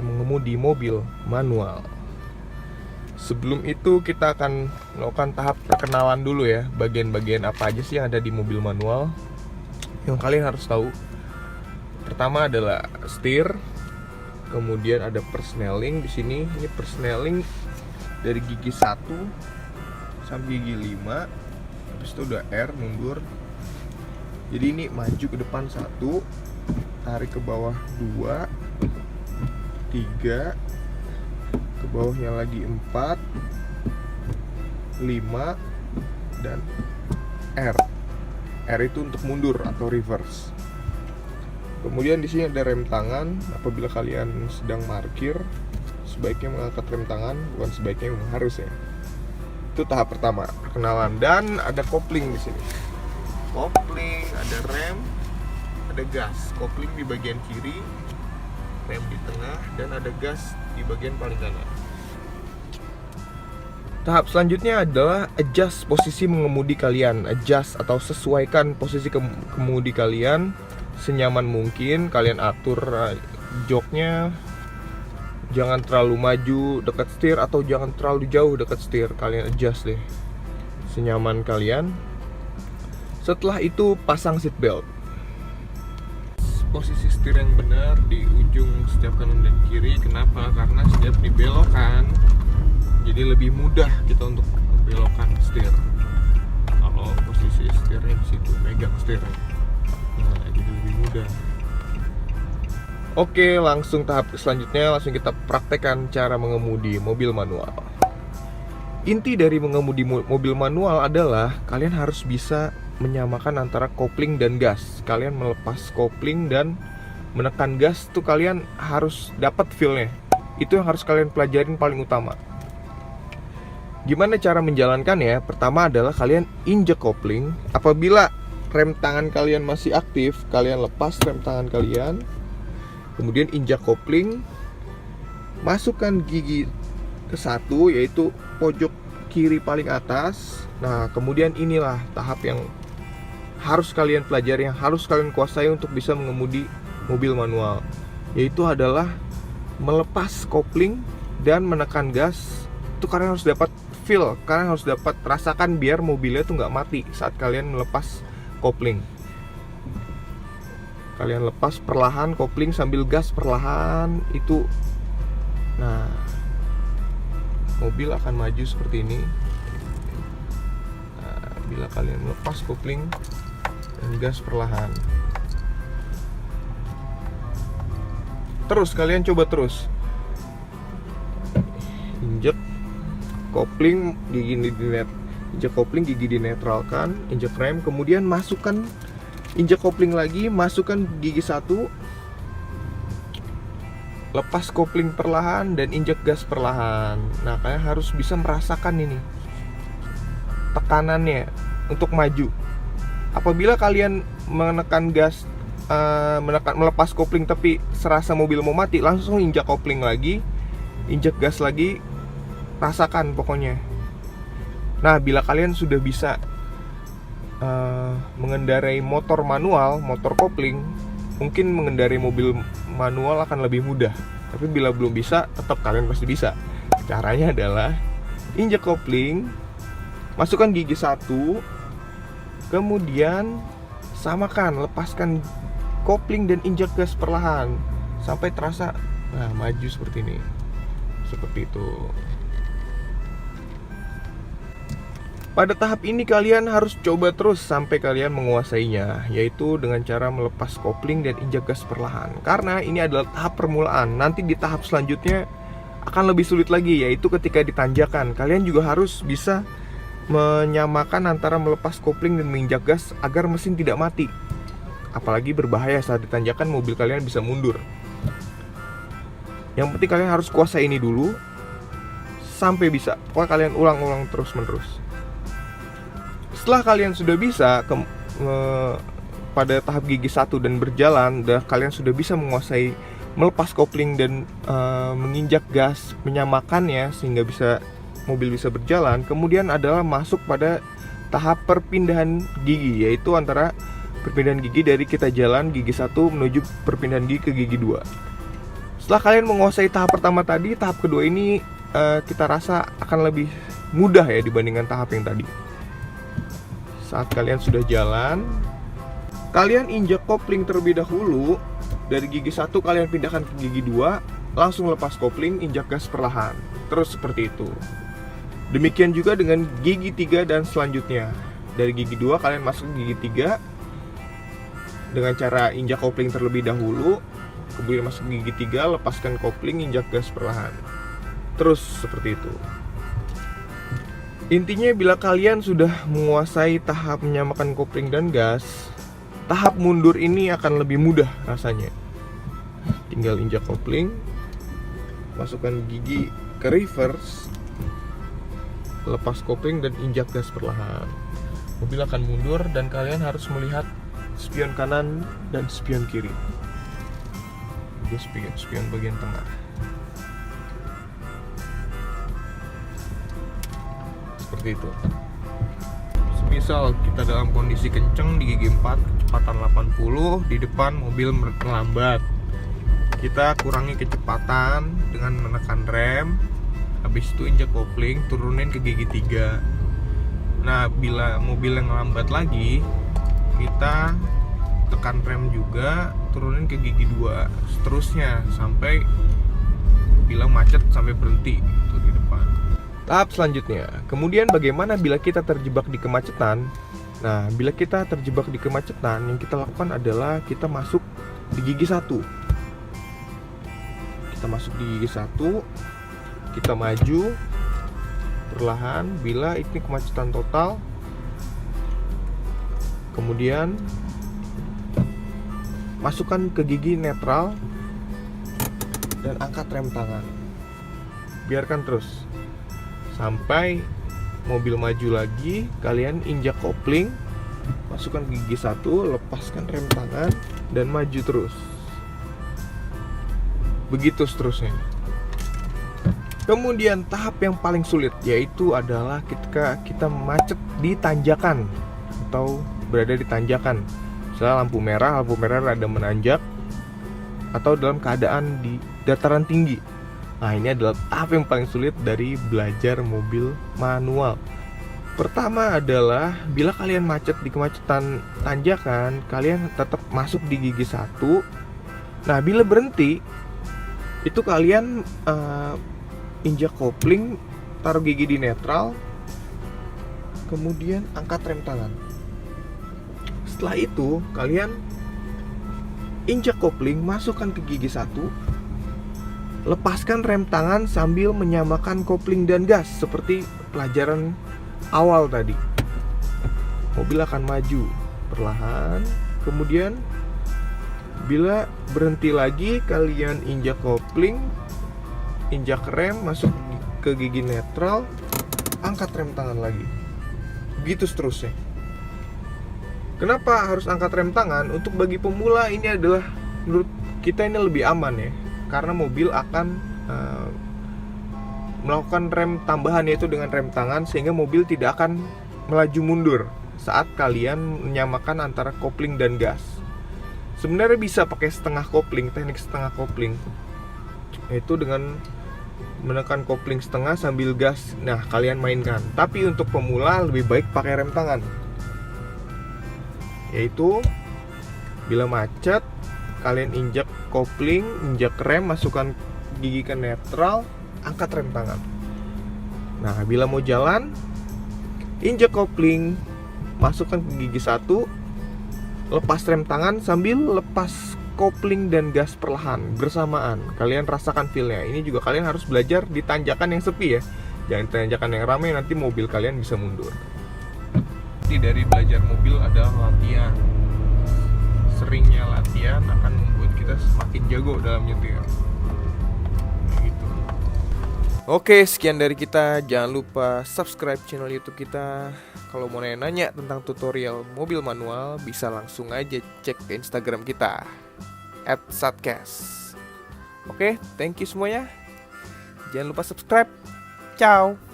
mengemudi mobil manual. Sebelum itu kita akan melakukan tahap perkenalan dulu ya, bagian-bagian apa aja sih yang ada di mobil manual yang kalian harus tahu. Pertama adalah setir, kemudian ada persneling di sini. Ini persneling dari gigi 1 sampai gigi 5. Habis itu udah R mundur. Jadi ini maju ke depan 1, tarik ke bawah 2, 3, ke bawahnya lagi 4, 5, dan R. R itu untuk mundur atau reverse. Kemudian di sini ada rem tangan. Apabila kalian sedang parkir, sebaiknya mengangkat rem tangan, bukan sebaiknya, memang harus ya. Itu tahap pertama, perkenalan. Dan ada kopling di sini. Kopling, ada rem, ada gas. Kopling di bagian kiri, rem di tengah, dan ada gas di bagian paling kanan. Tahap selanjutnya adalah adjust posisi mengemudi kalian. Adjust atau sesuaikan posisi kemudi kalian senyaman mungkin. Kalian atur joknya, jangan terlalu maju dekat setir atau jangan terlalu jauh dekat setir. Kalian adjust deh senyaman kalian. Setelah itu pasang seat belt. Posisi setir yang benar di ujung setiap kanan dan kiri. Kenapa? Karena setiap dibelokkan, jadi lebih mudah kita untuk membelokkan setir. Kalau posisi setirnya di situ, megang setirnya, nah jadi lebih mudah. Oke, langsung tahap selanjutnya, langsung kita praktekkan cara mengemudi mobil manual. Inti dari mengemudi mobil manual adalah kalian harus bisa menyamakan antara kopling dan gas. Kalian melepas kopling dan menekan gas tuh kalian harus dapat feel-nya. Itu yang harus kalian pelajarin paling utama. Gimana cara menjalankannya? Pertama adalah kalian injek kopling. Apabila rem tangan kalian masih aktif, kalian lepas rem tangan kalian, kemudian injak kopling, masukkan gigi ke 1, yaitu pojok kiri paling atas. Nah, kemudian inilah tahap yang harus kalian pelajari, yang harus kalian kuasai untuk bisa mengemudi mobil manual, yaitu adalah melepas kopling dan menekan gas. Itu kalian harus dapat feel, kalian harus dapat rasakan biar mobilnya tuh nggak mati saat kalian melepas kopling. Kalian lepas perlahan kopling sambil gas perlahan itu. Nah, mobil akan maju seperti ini. Nah, bila kalian melepas kopling dan gas perlahan, terus kalian coba terus injek kopling, injek kopling, gigi dinetralkan, injek rem, kemudian masukkan, injek kopling lagi, masukkan gigi 1, lepas kopling perlahan dan injek gas perlahan. Nah, kalian harus bisa merasakan ini tekanannya untuk maju. Apabila kalian menekan gas, melepas kopling tapi serasa mobil mau mati, langsung injak kopling lagi, injek gas lagi, rasakan pokoknya. Nah, bila kalian sudah bisa mengendarai motor manual, motor kopling, mungkin mengendarai mobil manual akan lebih mudah. Tapi bila belum bisa, tetap kalian pasti bisa. Caranya adalah injek kopling, masukkan gigi 1, kemudian samakan, lepaskan kopling dan injak gas perlahan sampai terasa maju seperti ini. Seperti itu. Pada tahap ini kalian harus coba terus sampai kalian menguasainya, yaitu dengan cara melepas kopling dan injak gas perlahan. Karena ini adalah tahap permulaan. Nanti di tahap selanjutnya akan lebih sulit lagi, yaitu ketika ditanjakan. Kalian juga harus bisa menyamakan antara melepas kopling dan menginjak gas agar mesin tidak mati. Apalagi berbahaya saat ditanjakan, mobil kalian bisa mundur. Yang penting kalian harus kuasai ini dulu sampai bisa. Pokoknya kalian ulang-ulang terus-menerus. Setelah kalian sudah bisa pada tahap gigi 1 dan berjalan, kalian sudah bisa menguasai melepas kopling dan menginjak gas, menyamakannya sehingga mobil bisa berjalan. Kemudian adalah masuk pada tahap perpindahan gigi, yaitu antara perpindahan gigi dari kita jalan gigi 1 menuju perpindahan gigi ke gigi 2. Setelah kalian menguasai tahap pertama tadi, tahap kedua ini kita rasa akan lebih mudah ya dibandingkan tahap yang tadi. Saat kalian sudah jalan, kalian injak kopling terlebih dahulu. Dari gigi 1 kalian pindahkan ke gigi 2, langsung lepas kopling, injak gas perlahan. Terus seperti itu. Demikian juga dengan gigi 3 dan selanjutnya. Dari gigi 2 kalian masuk ke gigi 3 dengan cara injak kopling terlebih dahulu, kemudian masuk ke gigi 3, lepaskan kopling, injak gas perlahan. Terus seperti itu. Intinya bila kalian sudah menguasai tahap menyamakan kopling dan gas, tahap mundur ini akan lebih mudah rasanya. Tinggal injak kopling, masukkan gigi ke reverse, lepas kopling dan injak gas perlahan. Mobil akan mundur dan kalian harus melihat spion kanan dan spion kiri. Juga spion bagian tengah. Seperti itu. Misal kita dalam kondisi kenceng di gigi 4, kecepatan 80, di depan mobil melambat. Kita kurangi kecepatan dengan menekan rem, habis itu injak kopling, turunin ke gigi 3. Nah, bila mobil yang lambat lagi, kita tekan rem juga, turunin ke gigi 2. Seterusnya sampai bila macet sampai berhenti itu di depan. Tahap selanjutnya, kemudian bagaimana bila kita terjebak di kemacetan? Nah, bila kita terjebak di kemacetan, yang kita lakukan adalah kita masuk di gigi 1. Kita masuk di gigi 1, kita maju perlahan bila ini kemacetan total. Kemudian masukkan ke gigi netral dan angkat rem tangan. Biarkan terus sampai mobil maju lagi, kalian injak kopling, masukkan gigi 1, lepaskan rem tangan dan maju terus. Begitu seterusnya. Kemudian tahap yang paling sulit yaitu adalah ketika kita macet di tanjakan atau berada di tanjakan. Misalnya lampu merah rada menanjak atau dalam keadaan di dataran tinggi. Nah, ini adalah tahap yang paling sulit dari belajar mobil manual. Pertama adalah bila kalian macet di kemacetan tanjakan, kalian tetap masuk di gigi 1. Nah, bila berhenti, itu kalian injak kopling, taruh gigi di netral, kemudian angkat rem tangan. Setelah itu, kalian injak kopling, masukkan ke gigi 1, lepaskan rem tangan sambil menyamakan kopling dan gas seperti pelajaran awal tadi. Mobil akan maju perlahan. Kemudian bila berhenti lagi, kalian injak kopling, injak rem, masuk ke gigi netral, angkat rem tangan lagi. Begitu seterusnya. Kenapa harus angkat rem tangan? Untuk bagi pemula ini adalah menurut kita ini lebih aman ya, karena mobil akan melakukan rem tambahan yaitu dengan rem tangan, sehingga mobil tidak akan melaju mundur saat kalian menyamakan antara kopling dan gas. Sebenarnya bisa pakai setengah kopling, teknik setengah kopling, yaitu dengan menekan kopling setengah sambil gas. Nah, kalian mainkan. Tapi untuk pemula lebih baik pakai rem tangan, yaitu bila macet kalian injak kopling, injak rem, masukkan gigi ke netral, angkat rem tangan. Nah, bila mau jalan, injak kopling, masukkan ke gigi 1, lepas rem tangan sambil lepas kopling dan gas perlahan bersamaan. Kalian rasakan feel-nya. Ini juga kalian harus belajar di tanjakan yang sepi ya. Jangan di tanjakan yang ramai, nanti mobil kalian bisa mundur. Jadi dari belajar mobil adalah latihan. Seringnya latihan akan membuat kita semakin jago dalam nyetir. Gitu. Oke, sekian dari kita. Jangan lupa subscribe channel YouTube kita. Kalau mau nanya tentang tutorial mobil manual, bisa langsung aja cek ke Instagram kita @satcast. Oke, thank you semuanya. Jangan lupa subscribe. Ciao.